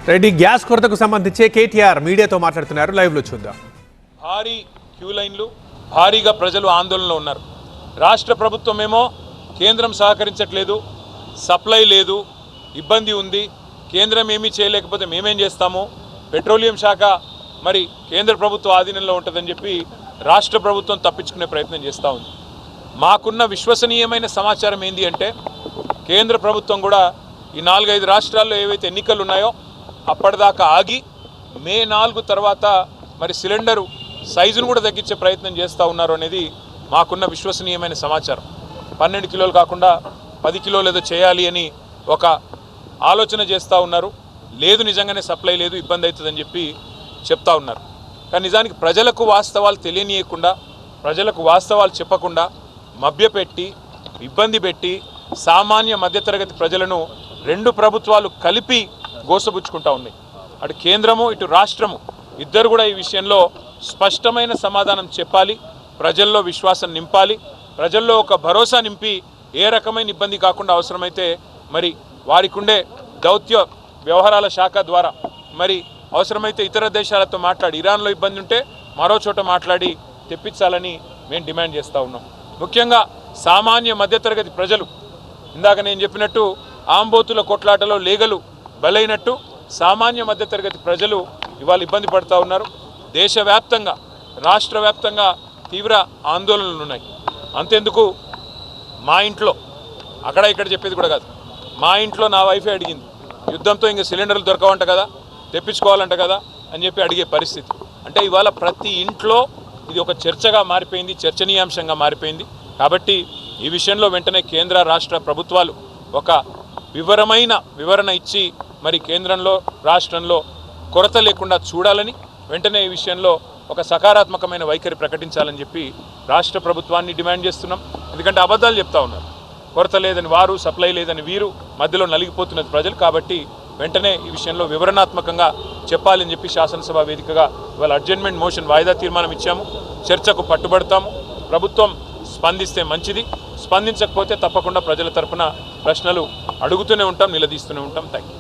Reddy gas కొరతకు సంబంధించి కేటీఆర్ మీడియాతో మాట్లాడుతున్నారు. లైవ్లో చూద్దాం. భారీ క్యూ లైన్లు, భారీగా ప్రజలు ఆందోళనలో ఉన్నారు. రాష్ట్ర ప్రభుత్వం ఏమో కేంద్రం సహకరించట్లేదు, సప్లై లేదు, ఇబ్బంది ఉంది, కేంద్రం ఏమీ చేయలేకపోతే మేమేం చేస్తాము, పెట్రోలియం శాఖ మరి కేంద్ర ప్రభుత్వ ఆధీనంలో ఉంటుందని చెప్పి రాష్ట్ర ప్రభుత్వం తప్పించుకునే ప్రయత్నం చేస్తూ ఉంది. మాకున్న విశ్వసనీయమైన సమాచారం ఏంది అంటే కేంద్ర ప్రభుత్వం కూడా ఈ 4-5 రాష్ట్రాల్లో ఏవైతే ఎన్నికలు ఉన్నాయో అప్పటిదాకా ఆగి మే 4 తర్వాత మరి సిలిండరు సైజును కూడా తగ్గించే ప్రయత్నం చేస్తూ ఉన్నారు అనేది మాకున్న విశ్వసనీయమైన సమాచారం. 12 కిలోలు కాకుండా 10 కిలోలు ఏదో చేయాలి అని ఒక ఆలోచన చేస్తూ ఉన్నారు. లేదు, నిజంగానే సప్లై లేదు, ఇబ్బంది అవుతుందని చెప్పి చెప్తా ఉన్నారు. కానీ నిజానికి ప్రజలకు వాస్తవాలు తెలియనీయకుండా, ప్రజలకు వాస్తవాలు చెప్పకుండా మభ్యపెట్టి ఇబ్బంది పెట్టి సామాన్య మధ్యతరగతి ప్రజలను రెండు ప్రభుత్వాలు కలిపి గోసబుచ్చుకుంటా ఉన్నాయి. అటు కేంద్రము ఇటు రాష్ట్రము ఇద్దరు కూడా ఈ విషయంలో స్పష్టమైన సమాధానం చెప్పాలి, ప్రజల్లో విశ్వాసం నింపాలి, ప్రజల్లో ఒక భరోసా నింపి ఏ రకమైన ఇబ్బంది కాకుండా అవసరమైతే మరి వారికి ఉండే దౌత్య వ్యవహారాల శాఖ ద్వారా మరి అవసరమైతే ఇతర దేశాలతో మాట్లాడి ఇరాన్లో ఇబ్బంది ఉంటే మరో చోట మాట్లాడి తెప్పించాలని మేము డిమాండ్ చేస్తూ ఉన్నాం. ముఖ్యంగా సామాన్య మధ్యతరగతి ప్రజలు ఇందాక నేను చెప్పినట్టు ఆంబోతుల కొట్లాటలో లేగలు బలైనట్టు సామాన్య మధ్యతరగతి ప్రజలు ఇవాళ ఇబ్బంది పడుతూ ఉన్నారు. దేశవ్యాప్తంగా రాష్ట్ర వ్యాప్తంగా తీవ్ర ఆందోళనలు ఉన్నాయి. అంతెందుకు మా ఇంట్లో అక్కడ ఇక్కడ చెప్పేది కూడా కాదు, మా ఇంట్లో నా వైఫే అడిగింది, యుద్ధంతో ఇంకా సిలిండర్లు దొరకవంట కదా, తెప్పించుకోవాలంట కదా అని చెప్పి అడిగే పరిస్థితి. అంటే ఇవాళ ప్రతి ఇంట్లో ఇది ఒక చర్చగా మారిపోయింది, చర్చనీయాంశంగా మారిపోయింది. కాబట్టి ఈ విషయంలో వెంటనే కేంద్ర రాష్ట్ర ప్రభుత్వాలు ఒక వివరణ ఇచ్చి మరి కేంద్రంలో రాష్ట్రంలో కొరత లేకుండా చూడాలని, వెంటనే ఈ విషయంలో ఒక సకారాత్మకమైన వైఖరి ప్రకటించాలని చెప్పి రాష్ట్ర ప్రభుత్వాన్ని డిమాండ్ చేస్తున్నాం. ఎందుకంటే అబద్ధాలు చెప్తా ఉన్నారు, కొరత లేదని వారు, సప్లై లేదని వీరు, మధ్యలో నలిగిపోతున్నది ప్రజలు. కాబట్టి వెంటనే ఈ విషయంలో వివరణాత్మకంగా చెప్పాలని చెప్పి శాసనసభ వేదికగా ఇవాళ అడ్జర్న్మెంట్ మోషన్ వాయిదా తీర్మానం ఇచ్చాము. చర్చకు పట్టుబడతాము. ప్రభుత్వం స్పందిస్తే మంచిది, స్పందించకపోతే తప్పకుండా ప్రజల తరఫున ప్రశ్నలు అడుగుతూనే ఉంటాం, నిలదీస్తూనే ఉంటాం. Thank you.